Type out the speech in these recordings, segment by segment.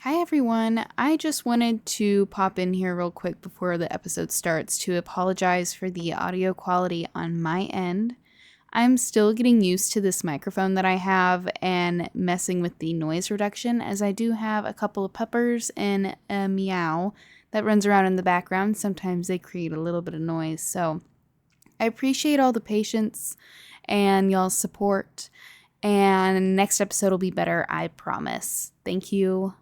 Hi everyone. I just wanted to pop in here real quick before the episode starts to apologize for the audio quality on my end. I'm still getting used to this microphone that I have and messing with the noise reduction, as I do have a couple of puppers and a meow that runs around in the background. Sometimes they create a little bit of noise, so I appreciate all the patience and y'all's support, and next episode will be better, I promise. Thank you.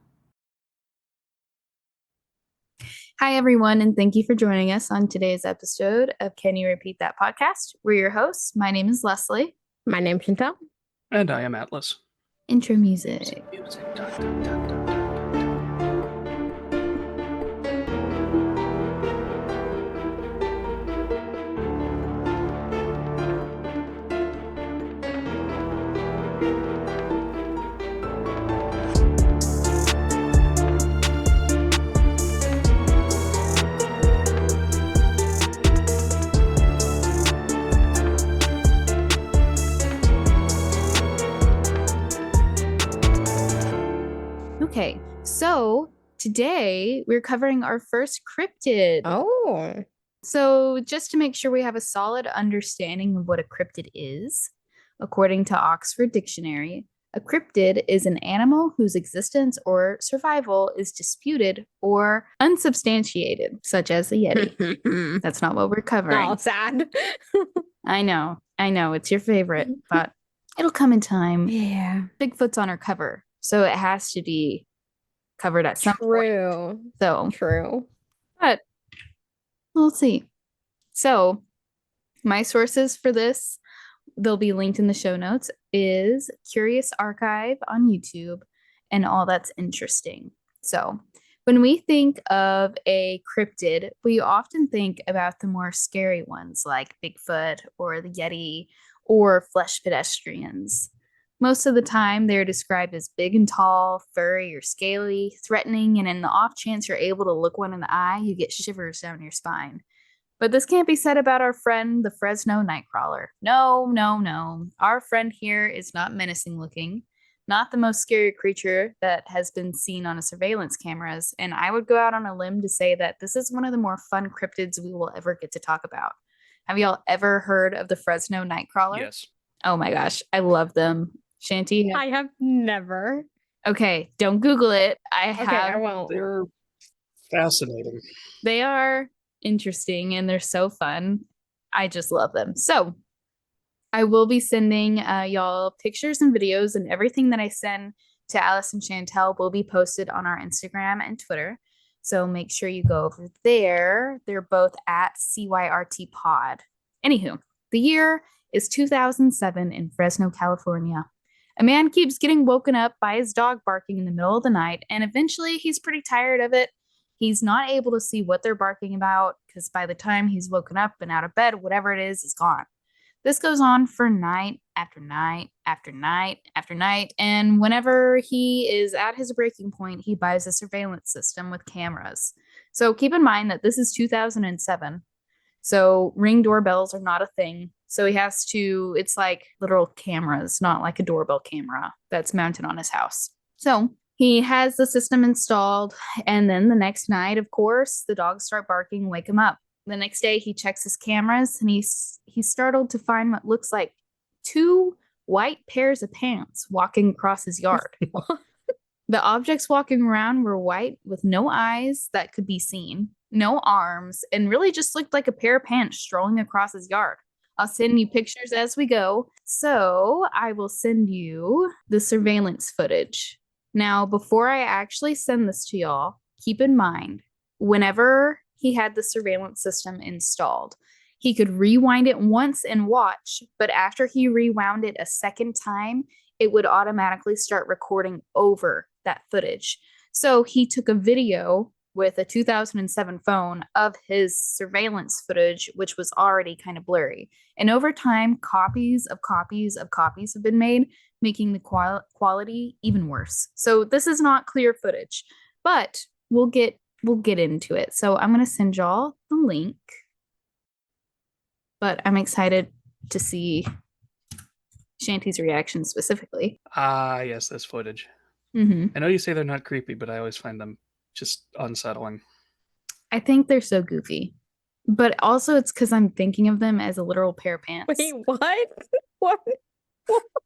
Hi, everyone, and thank you for joining us on today's episode of Can You Repeat That podcast? We're your hosts. My name is Leslie. My name's Chantelle. And I am Atlas. Intro music. Okay, so today we're covering our first cryptid. Oh. So just to make sure we have a solid understanding of what a cryptid is, according to Oxford Dictionary, a cryptid is an animal whose existence or survival is disputed or unsubstantiated, such as the Yeti. That's not what we're covering. Oh, sad. I know, it's your favorite, but it'll come in time. Yeah. Bigfoot's on our cover, so it has to be covered at some point. True. So, True. but we'll see. So, my sources for this, they'll be linked in the show notes, is Curious Archive on YouTube and All That's Interesting. So, when we think of a cryptid, we often think about the more scary ones like Bigfoot or the Yeti or flesh pedestrians. Most of the time, they're described as big and tall, furry or scaly, threatening, and in the off chance you're able to look one in the eye, you get shivers down your spine. But this can't be said about our friend, the Fresno Nightcrawler. No. Our friend here is not menacing looking, not the most scary creature that has been seen on a surveillance cameras, and I would go out on a limb to say that this is one of the more fun cryptids we will ever get to talk about. Have y'all ever heard of the Fresno Nightcrawler? Yes. Oh my gosh, I love them. Shanty? I have never. Okay, don't Google it. I Okay, I have. won't. They're fascinating. They are interesting and they're so fun. I just love them. So I will be sending y'all pictures and videos, and everything that I send to Alice and Chantelle will be posted on our Instagram and Twitter. So make sure you go over there. They're both at CYRT Pod. Anywho, the year is 2007 in Fresno, California. A man keeps getting woken up by his dog barking in the middle of the night, and eventually he's pretty tired of it. He's not able to see what they're barking about because by the time he's woken up and out of bed, whatever it is gone. This goes on for night after night after night after night, and whenever he is at his breaking point, he buys a surveillance system with cameras. So keep in mind that this is 2007, so Ring doorbells are not a thing. So he has to, it's like literal cameras, not like a doorbell camera that's mounted on his house. So he has the system installed, and then the next night, of course, the dogs start barking, wake him up. The next day, he checks his cameras, and he's startled to find what looks like two white pairs of pants walking across his yard. The objects walking around were white with no eyes that could be seen, no arms, and really just looked like a pair of pants strolling across his yard. I'll send you pictures as we go. So I will send you the surveillance footage. Now, before I actually send this to y'all, keep in mind, whenever he had the surveillance system installed, he could rewind it once and watch, but after he rewound it a second time, it would automatically start recording over that footage. So he took a video with a 2007 phone of his surveillance footage, which was already kind of blurry. And over time, copies of copies of copies have been made, making the quality even worse. So this is not clear footage, but we'll get into it. So I'm going to send y'all the link, but I'm excited to see Shanty's reaction specifically. Ah, yes, this footage. Hmm. I know you say they're not creepy, but I always find them just unsettling. I think they're so goofy. But also it's because I'm thinking of them as a literal pair of pants. Wait, what? What?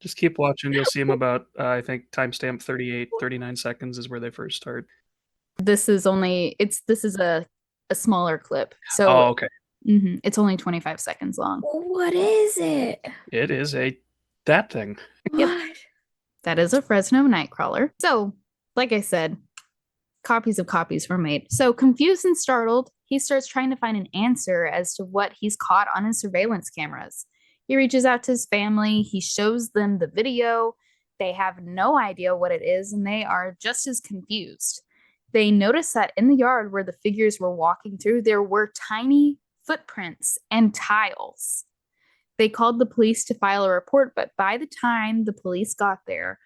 Just keep watching. You'll see them about, I think, timestamp 38, 39 seconds is where they first start. This is a smaller clip. So Oh, okay. it's only 25 seconds long. What is it? It is that thing. Yep. What? That is a Fresno Nightcrawler. So, like I said, copies of copies were made. So, confused and startled, he starts trying to find an answer as to what he's caught on his surveillance cameras. He reaches out to his family, he shows them the video. They have no idea what it is, and they are just as confused. They notice that in the yard where the figures were walking through, there were tiny footprints and tiles. They called the police to file a report, but by the time the police got there,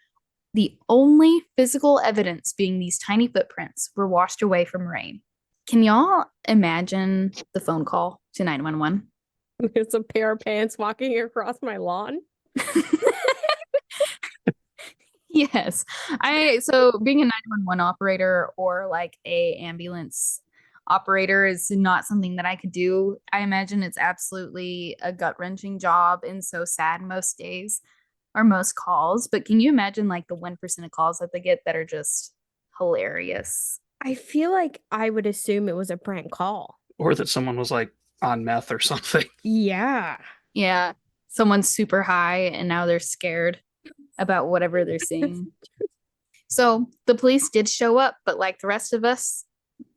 the only physical evidence being these tiny footprints were washed away from rain. Can y'all imagine the phone call to 911? There's a pair of pants walking across my lawn. Yes. So being a 911 operator or like a ambulance operator is not something that I could do. I imagine it's absolutely a gut-wrenching job and so sad most days or most calls. But can you imagine like the 1% of calls that they get that are just hilarious? I feel like I would assume it was a prank call. Or that someone was like on meth or something. Yeah. Yeah. Someone's super high and now they're scared about whatever they're seeing. So the police did show up, but like the rest of us,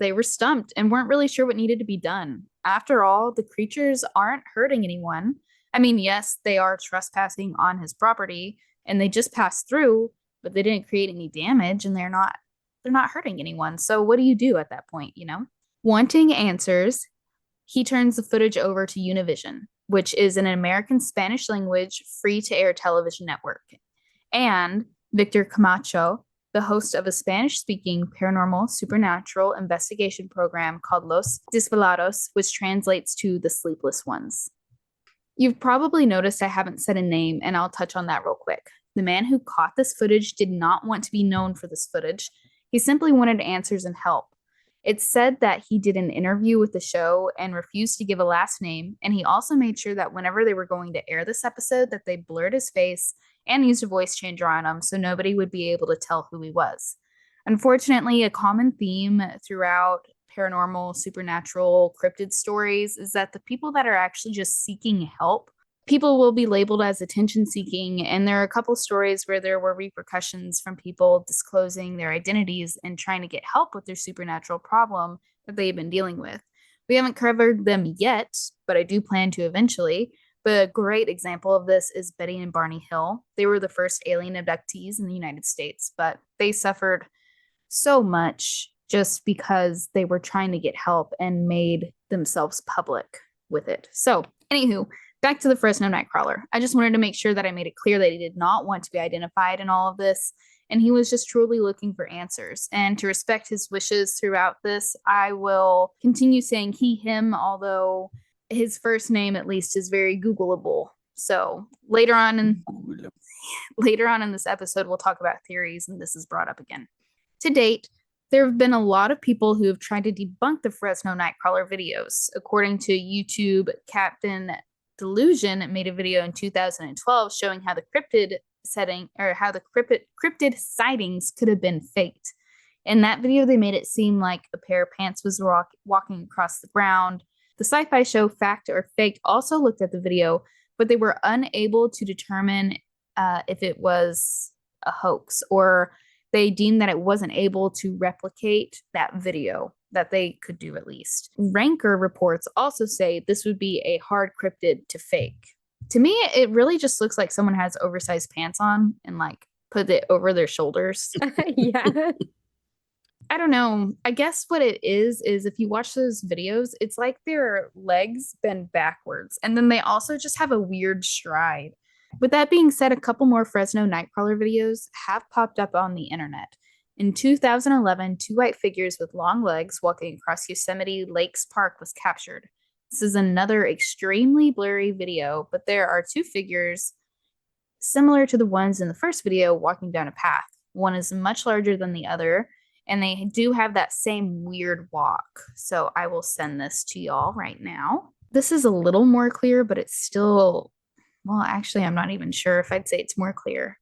they were stumped and weren't really sure what needed to be done. After all, the creatures aren't hurting anyone. I mean, yes, they are trespassing on his property and they just passed through, but they didn't create any damage and they're not hurting anyone. So what do you do at that point, you know? Wanting answers, he turns the footage over to Univision, which is an American Spanish language free-to-air television network. And Victor Camacho, the host of a Spanish-speaking paranormal supernatural investigation program called Los Desvelados, which translates to the Sleepless Ones. You've probably noticed I haven't said a name, and I'll touch on that real quick. The man who caught this footage did not want to be known for this footage. He simply wanted answers and help. It's said that he did an interview with the show and refused to give a last name, and he also made sure that whenever they were going to air this episode that they blurred his face and used a voice changer on him so nobody would be able to tell who he was. Unfortunately, a common theme throughout paranormal, supernatural, cryptid stories is that the people that are actually just seeking help, people will be labeled as attention seeking, and there are a couple stories where there were repercussions from people disclosing their identities and trying to get help with their supernatural problem that they've been dealing with. We haven't covered them yet, but I do plan to eventually. But a great example of this is Betty and Barney Hill. They were the first alien abductees in the United States, but they suffered so much just because they were trying to get help and made themselves public with it. So, anywho, back to the Fresno Nightcrawler. I just wanted to make sure that I made it clear that he did not want to be identified in all of this, and he was just truly looking for answers. And to respect his wishes throughout this, I will continue saying he, him, although his first name at least is very Googleable. So later on in this episode, we'll talk about theories, and this is brought up again. To date, there have been a lot of people who have tried to debunk the Fresno Nightcrawler videos. According to YouTube, Captain Delusion made a video in 2012 showing how the cryptid sightings could have been faked. In that video, they made it seem like a pair of pants was walking across the ground. The sci-fi show Fact or Faked also looked at the video, but they were unable to determine if it was a hoax, or they deemed that it wasn't able to replicate that video, that they could do at least. Ranker reports also say this would be a hard cryptid to fake. To me, it really just looks like someone has oversized pants on and like put it over their shoulders. Yeah. I don't know. I guess what it is if you watch those videos, it's like their legs bend backwards. And then they also just have a weird stride. With that being said, a couple more Fresno Nightcrawler videos have popped up on the internet. In 2011, two white figures with long legs walking across Yosemite Lakes Park was captured. This is another extremely blurry video, but there are two figures similar to the ones in the first video walking down a path. One is much larger than the other, and they do have that same weird walk. So I will send this to y'all right now. This is a little more clear, but it's still, well, actually, I'm not even sure if I'd say it's more clear.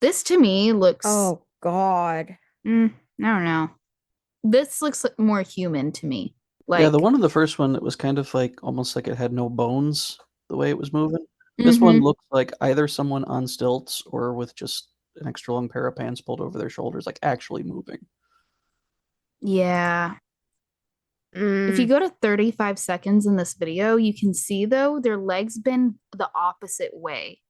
This to me looks, Oh God. I don't know. This looks more human to me. Yeah, the Like, one in the first one, it was kind of like almost like it had no bones the way it was moving. This one looks like either someone on stilts or with just an extra long pair of pants pulled over their shoulders, like actually moving. yeah. If you go to 35 seconds in this video, you can see though their legs bend the opposite way,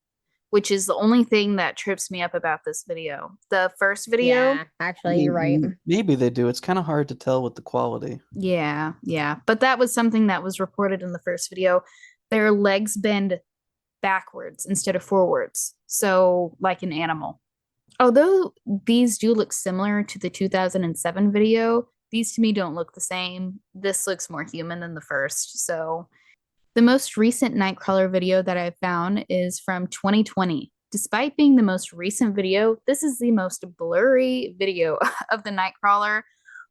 which is the only thing that trips me up about this video. The first video, Yeah, actually, you're right. Maybe they do. It's kind of hard to tell with the quality. yeah. But that was something that was reported in the first video. Their legs bend backwards instead of forwards. So, like an animal. Although these do look similar to the 2007 video, these to me don't look the same. This looks more human than the first. So, the most recent Nightcrawler video that I found is from 2020. Despite being the most recent video, this is the most blurry video of the Nightcrawler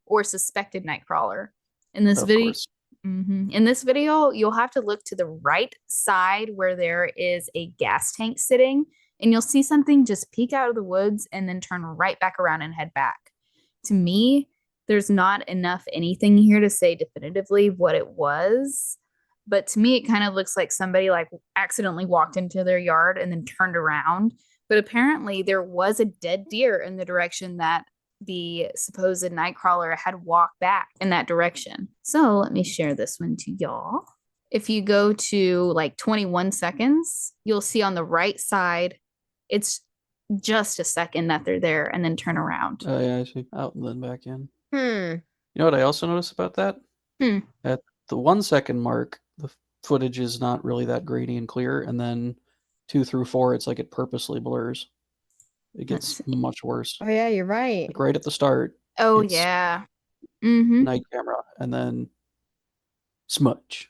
or suspected Nightcrawler. In this Of video, course. in this video, you'll have to look to the right side where there is a gas tank sitting, and you'll see something just peek out of the woods and then turn right back around and head back. To me, there's not enough anything here to say definitively what it was. But to me, it kind of looks like somebody like accidentally walked into their yard and then turned around. But apparently there was a dead deer in the direction that the supposed Nightcrawler had walked back in that direction. So let me share this one to y'all. If you go to like 21 seconds, you'll see on the right side, it's just a second that they're there and then turn around. Oh, yeah, I see. Out and then back in. Hmm. You know what I also noticed about that? At the 1 second mark, the footage is not really that grainy and clear, and then 2 through 4, it's like it purposely blurs. It gets much worse. Oh yeah, you're right. Like right at the start, Oh, it's yeah. night camera, and then smudge.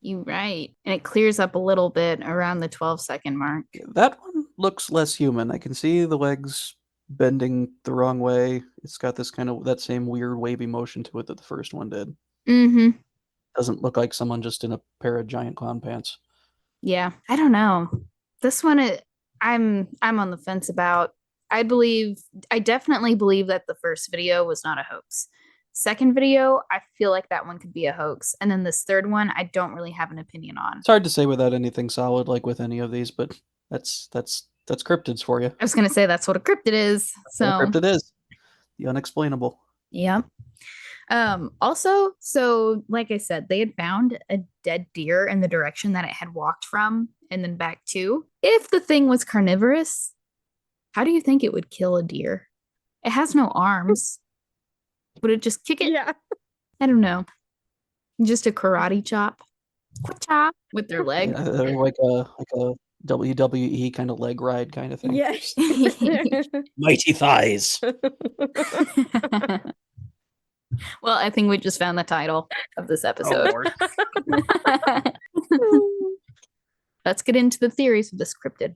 You're right. And it clears up a little bit around the 12-second mark. That one looks less human. I can see the legs bending the wrong way. It's got this kind of that same weird wavy motion to it that the first one did. Doesn't look like someone just in a pair of giant clown pants. Yeah. I don't know. This one, I'm on the fence about. I definitely believe that the first video was not a hoax. Second video, I feel like that one could be a hoax. And then this third one, I don't really have an opinion on. It's hard to say without anything solid, like with any of these, but that's cryptids for you. I was gonna say that's what a cryptid is. So What a cryptid is the unexplainable. yeah. Also, so like I said, they had found a dead deer in the direction that it had walked from and then back to. If the thing was carnivorous, how do you think it would kill a deer? It has no arms. Would it just kick it? Yeah. I don't know. Just a karate chop. Chop with their leg. Yeah, they're like a WWE kind of leg ride kind of thing. Yes. Mighty thighs. Well, I think we just found the title of this Oh, episode. Lord. Let's get into the theories of this cryptid.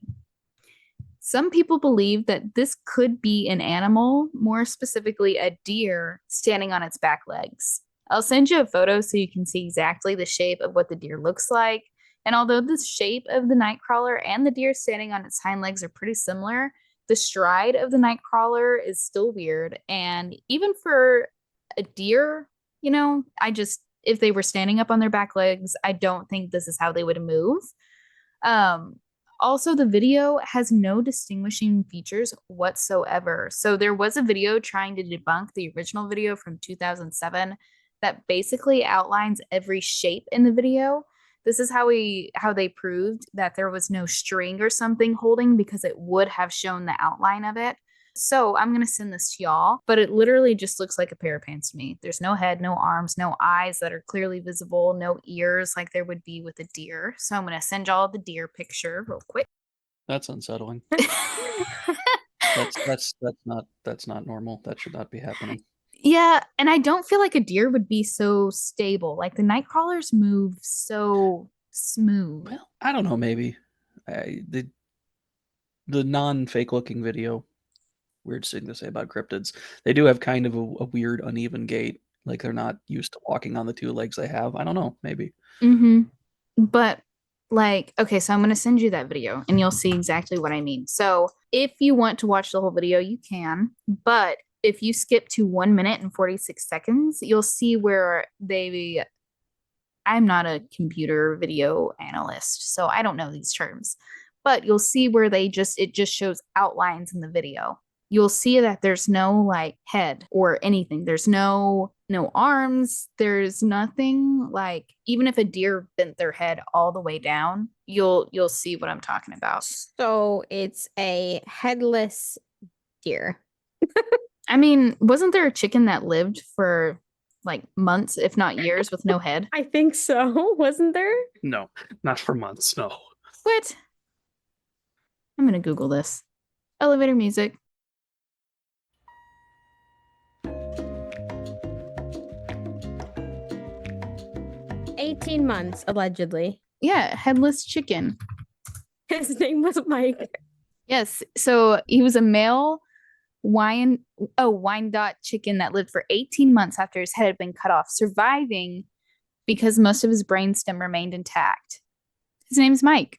Some people believe that this could be an animal, more specifically a deer, standing on its back legs. I'll send you a photo so you can see exactly the shape of what the deer looks like. And although the shape of the Nightcrawler and the deer standing on its hind legs are pretty similar, the stride of the Nightcrawler is still weird. And even for a deer, you know, if they were standing up on their back legs, I don't think this is how they would move. Also, the video has no distinguishing features whatsoever. So there was a video trying to debunk the original video from 2007 that basically outlines every shape in the video. This is how they proved that there was no string or something holding, because it would have shown the outline of it. So I'm going to send this to y'all, but it literally just looks like a pair of pants to me. There's no head, no arms, no eyes that are clearly visible, no ears like there would be with a deer. So I'm going to send y'all the deer picture real quick. That's unsettling. That's not normal. That should not be happening. Yeah, and I don't feel like a deer would be so stable. Like the Nightcrawlers move so smooth. Well, I don't know. Maybe the non-fake looking video weird thing to say about cryptids. They do have kind of a weird, uneven gait. Like they're not used to walking on the two legs they have. I don't know, maybe. But like, okay, so I'm going to send you that video and you'll see exactly what I mean. So if you want to watch the whole video, you can. But if you skip to 1 minute and 46 seconds, you'll see where I'm not a computer video analyst, so I don't know these terms. But you'll see where it just shows outlines in the video. You'll see that there's no like head or anything. There's no arms. There's nothing like, even if a deer bent their head all the way down, you'll see what I'm talking about. So it's a headless deer. I mean, wasn't there a chicken that lived for like months, if not years, with no head? I think so. Wasn't there? No, not for months. No. What? I'm gonna Google this. Elevator music. $18 months, allegedly. Yeah, headless chicken. His name was Mike. Yes. So he was a male Wyandotte chicken that lived for 18 months after his head had been cut off, surviving because most of his brainstem remained intact. His name's Mike.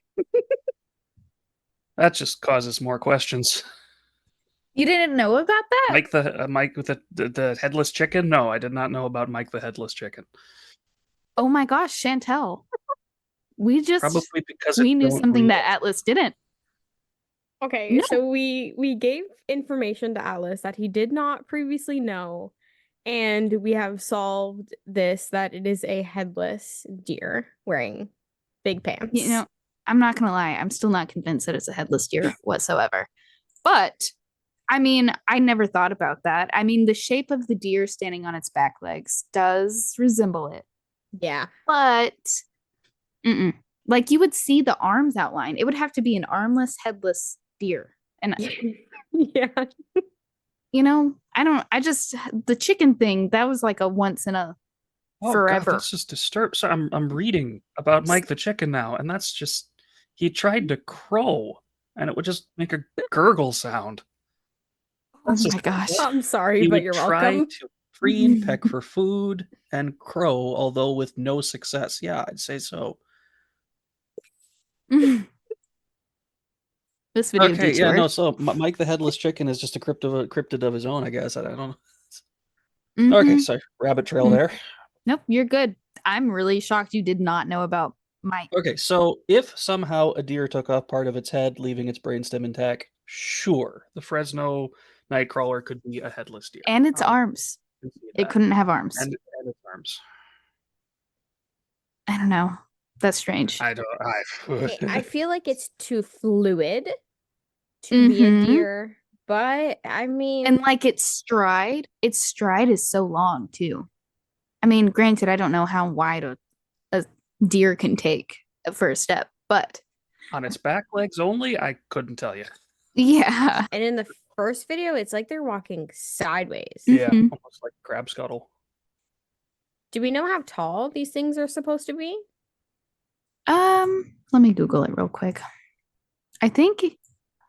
That just causes more questions. You didn't know about that? Mike with the headless chicken? No, I did not know about Mike the headless chicken. Oh my gosh, Chantelle. We Probably because we it knew don't something read. that Atlas didn't. Okay, No. so we gave information to Atlas that he did not previously know, and we have solved this, that it is a headless deer wearing big pants. You know, I'm not gonna lie, I'm still not convinced that it's a headless deer whatsoever. But I mean, I never thought about that. I mean, the shape of the deer standing on its back legs does resemble it. Yeah. But like you would see the arms outline. It would have to be an armless, headless deer. And Yeah. the chicken thing, that was like a once in a Oh forever. God, that's just disturbed. So I'm reading about Mike the chicken now, and that's just he tried to crow, and it would just make a gurgle sound. Oh That's my just- gosh. I'm sorry, He but would you're try welcome. to preen, peck for food, and crow, although with no success. Yeah, I'd say so. This video Okay, yeah, detoured. no. So Mike the headless chicken is just a cryptid of his own, I guess. I don't know. Okay, Mhm. sorry, rabbit trail Mhm. there. Nope, you're good. I'm really shocked you did not know about Mike. Okay, so if somehow a deer took off part of its head, leaving its brainstem intact, sure, The Fresno Nightcrawler could be a headless deer. And its I arms. can see It that. couldn't have arms. and its arms. I don't know. That's strange. I don't. I feel like it's too fluid to be a Mhm. deer, but I mean, And like its stride is so long too. I mean, granted, I don't know how wide a deer can take a first step, but On its back legs only, I couldn't tell you. yeah. and in the first video, it's like they're walking sideways. Yeah, Mhm. almost like a crab scuttle. Do we know how tall these things are supposed to be? Let me Google it real quick. I think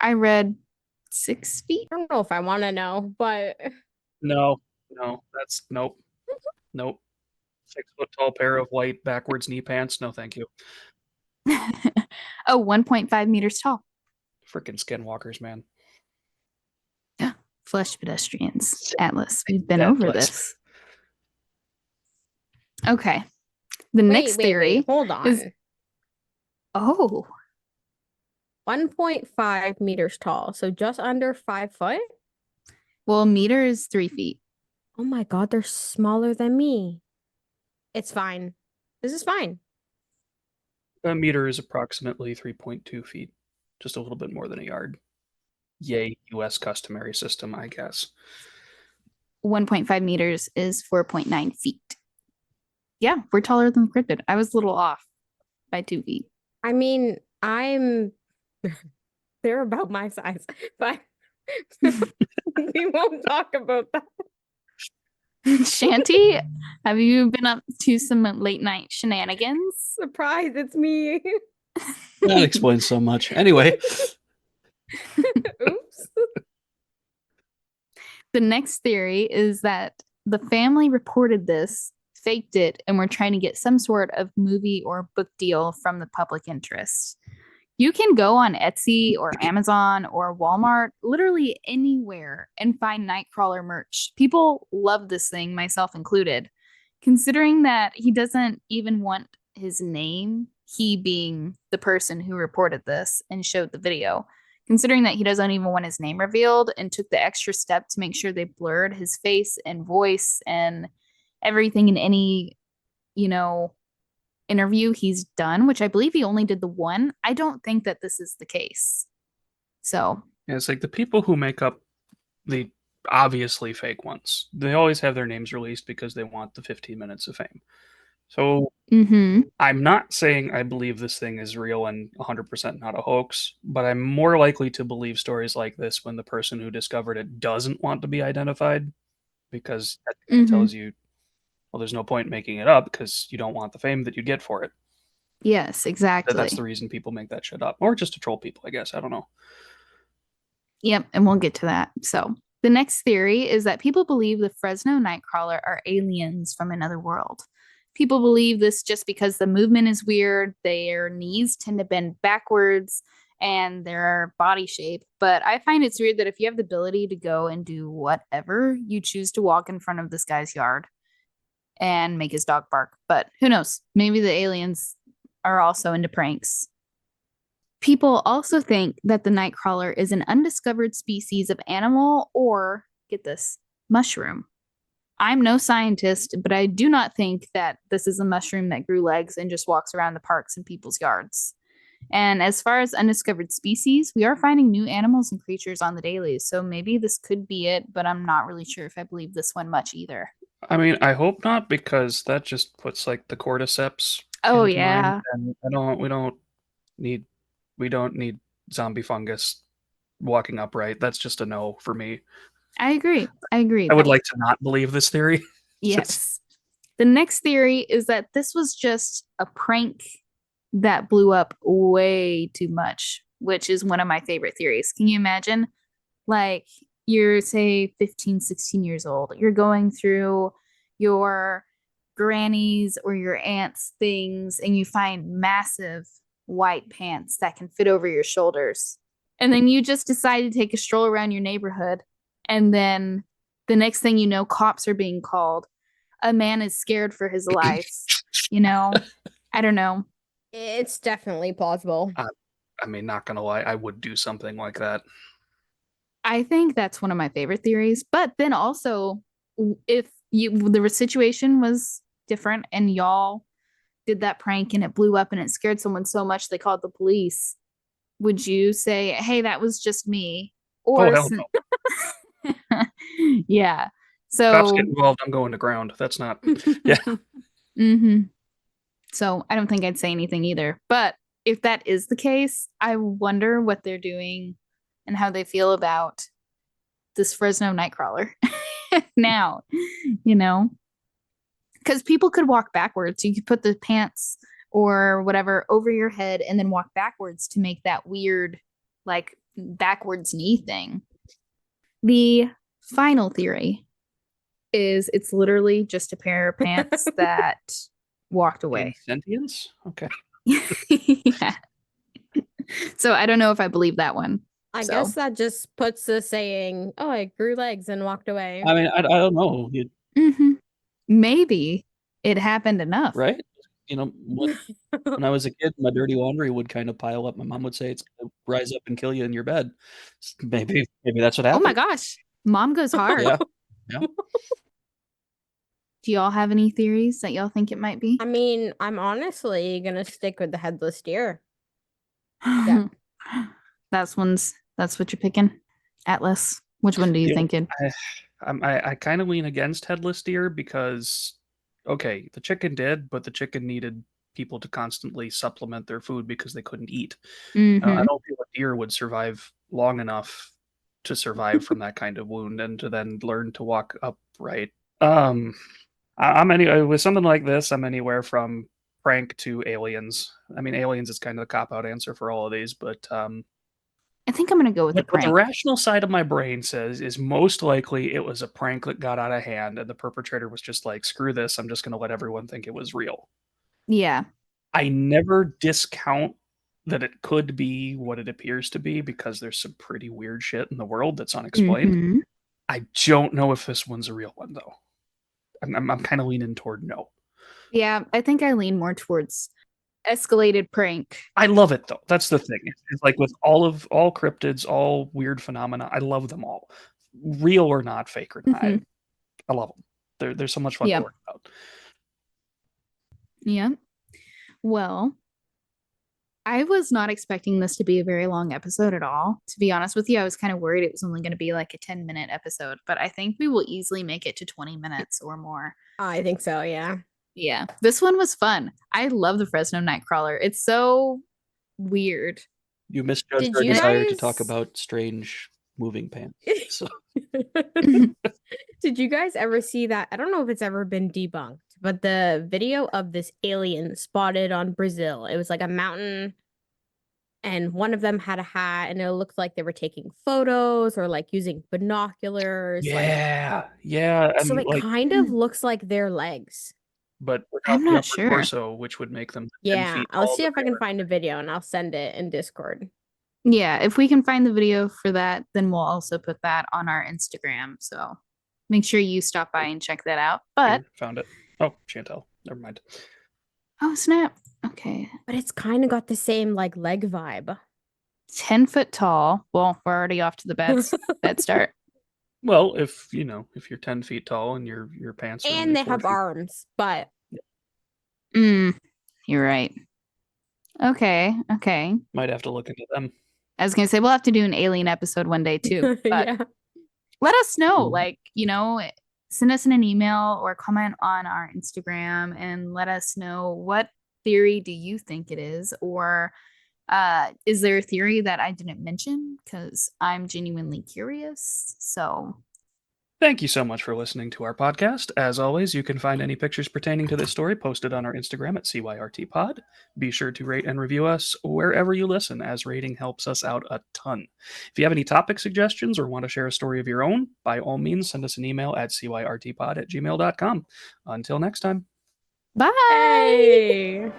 I read 6 feet. I don't know if I want to know, but No, that's nope. 6 foot tall pair of white backwards knee pants. No, thank you. Oh, 1.5 meters tall. Freaking skinwalkers, man. Flesh pedestrians. Atlas. We've been over Atlas. this. Okay. The next theory. Hold on. is- Oh, 1.5 meters tall, so just under 5 foot. well, a meter is 3 feet. Oh my God, they're smaller than me. It's fine. This is fine. A meter is approximately 3.2 feet, just a little bit more than a yard. Yay, U.S. customary system, I guess. 1.5 meters is 4.9 feet. Yeah, we're taller than Cryptid. I was a little off by 2 feet. I mean, they're about my size, but we won't talk about that. Shanty, have you been up to some late night shenanigans? Surprise, it's me. That explains so much. Anyway, Oops. The next theory is that the family reported this, faked it, and were trying to get some sort of movie or book deal from the public interest. You can go on Etsy or Amazon or Walmart, literally anywhere, and find Nightcrawler merch. People love this thing, myself included. Considering that he doesn't even want his name, he being the person who reported this and showed the video, considering that he doesn't even want his name revealed and took the extra step to make sure they blurred his face and voice and everything in any, interview he's done, which I believe he only did the one. I don't think that this is the case. So, Yeah, it's like the people who make up the obviously fake ones, they always have their names released because they want the 15 minutes of fame. So I'm not saying I believe this thing is real and 100% not a hoax, but I'm more likely to believe stories like this when the person who discovered it doesn't want to be identified, because that tells you, well, there's no point in making it up because you don't want the fame that you'd get for it. Yes, exactly. That's the reason people make that shit up, or just to troll people, I guess. I don't know. Yep, and we'll get to that. So, the next theory is that people believe the Fresno Nightcrawler are aliens from another world. People believe this just because the movement is weird, their knees tend to bend backwards, and their body shape. But I find it's weird that if you have the ability to go and do whatever, you choose to walk in front of this guy's yard and make his dog bark. But who knows? Maybe the aliens are also into pranks. People also think that the Nightcrawler is an undiscovered species of animal or, get this, mushroom. I'm no scientist, but I do not think that this is a mushroom that grew legs and just walks around the parks and people's yards. And as far as undiscovered species, we are finding new animals and creatures on the daily. So maybe this could be it, but I'm not really sure if I believe this one much either. I mean, I hope not, because that just puts like the cordyceps. Oh into yeah. mind, and we don't need zombie fungus walking upright. That's just a no for me. I agree. I would like to not believe this theory. Yes. The next theory is that this was just a prank that blew up way too much, which is one of my favorite theories. Can you imagine? Like, you're, say, 15, 16 years old. You're going through your granny's or your aunt's things, and you find massive white pants that can fit over your shoulders. And then you just decide to take a stroll around your neighborhood. And then the next thing you know, cops are being called. A man is scared for his life. I don't know. It's definitely plausible. I mean, not gonna lie, I would do something like that. I think that's one of my favorite theories. But then also, if the situation was different and y'all did that prank and it blew up and it scared someone so much they called the police, would you say, hey, that was just me? Or hell no. yeah. So Cops get involved, I'm going to ground. That's not. Yeah. So I don't think I'd say anything either. But if that is the case, I wonder what they're doing and how they feel about this Fresno Nightcrawler now, because people could walk backwards. You could put the pants or whatever over your head and then walk backwards to make that weird, like, backwards knee thing. The final theory is it's literally just a pair of pants that walked away. Sentience? Okay. Yeah. So I don't know if I believe that one. I guess that just puts the saying, oh, I grew legs and walked away. I mean, I don't know. Maybe it happened enough. Right? When I was a kid, my dirty laundry would kind of pile up. My mom would say it's going to rise up and kill you in your bed. Maybe that's what happened. Oh my gosh. Mom goes hard. Yeah. Do y'all have any theories that y'all think it might be? I mean, I'm honestly going to stick with the headless deer. Yeah. That's what you're picking? Atlas. Which one do you think? I kind of lean against headless deer because, okay, the chicken did, but the chicken needed people to constantly supplement their food because they couldn't eat. I don't feel a deer would survive long enough to survive from that kind of wound and to then learn to walk upright. I'm anyway with something like this. I'm anywhere from prank to aliens. I mean, aliens is kind of the cop-out answer for all of these, but I think I'm gonna go with the What the prank. rational side of my brain says is most likely it was a prank that got out of hand, and the perpetrator was just like, "Screw this! I'm just going to let everyone think it was real." Yeah. I never discount that it could be what it appears to be because there's some pretty weird shit in the world that's unexplained. Mhm. I don't know if this one's a real one though. I'm kind of leaning toward no. Yeah, I think I lean more towards escalated prank. I love it though. That's the thing. It's like with all cryptids, all weird phenomena. I love them all, real or not, fake or not. Mhm. I love them. They're so much fun Yeah. to work about. Yeah. Well, I was not expecting this to be a very long episode at all. To be honest with you, I was kind of worried it was only going to be like a 10-minute episode, but I think we will easily make it to 20 minutes or more. I think so, yeah. Yeah. This one was fun. I love the Fresno Nightcrawler. It's so weird. You misjudged Did our you desire to talk guys- about strange moving pants. So Did you guys ever see that? I don't know if it's ever been debunked, but the video of this alien spotted on Brazil. It was like a mountain, and one of them had a hat, and it looked like they were taking photos or like using binoculars. Yeah, yeah. So And it like, kind of looks like their legs. but without I'm the not upper sure. torso, which would make them 10 Yeah, feet I'll tall see that if I they can are. find a video and I'll send it in Discord. Yeah, if we can find the video for that, then we'll also put that on our Instagram. So make sure you stop by and check that out. But Here, found it. Oh, Chantelle. Never mind. oh snap. Okay. But it's kind of got the same like leg vibe. 10 foot tall. Well, we're already off to the bed start. Well, if you're 10 feet tall and your pants are And only they 4 have feet. arms, but You're right. Okay. Might have to look into them. I was gonna say we'll have to do an alien episode one day too. But yeah. let us know. Mhm. Send us in an email or comment on our Instagram and let us know what theory do you think it is, or is there a theory that I didn't mention? Because I'm genuinely curious. So Thank you so much for listening to our podcast. As always, you can find any pictures pertaining to this story posted on our Instagram at CYRTPod. Be sure to rate and review us wherever you listen, as rating helps us out a ton. If you have any topic suggestions or want to share a story of your own, by all means, send us an email at cyrtpod@gmail.com. Until next time. bye. Hey.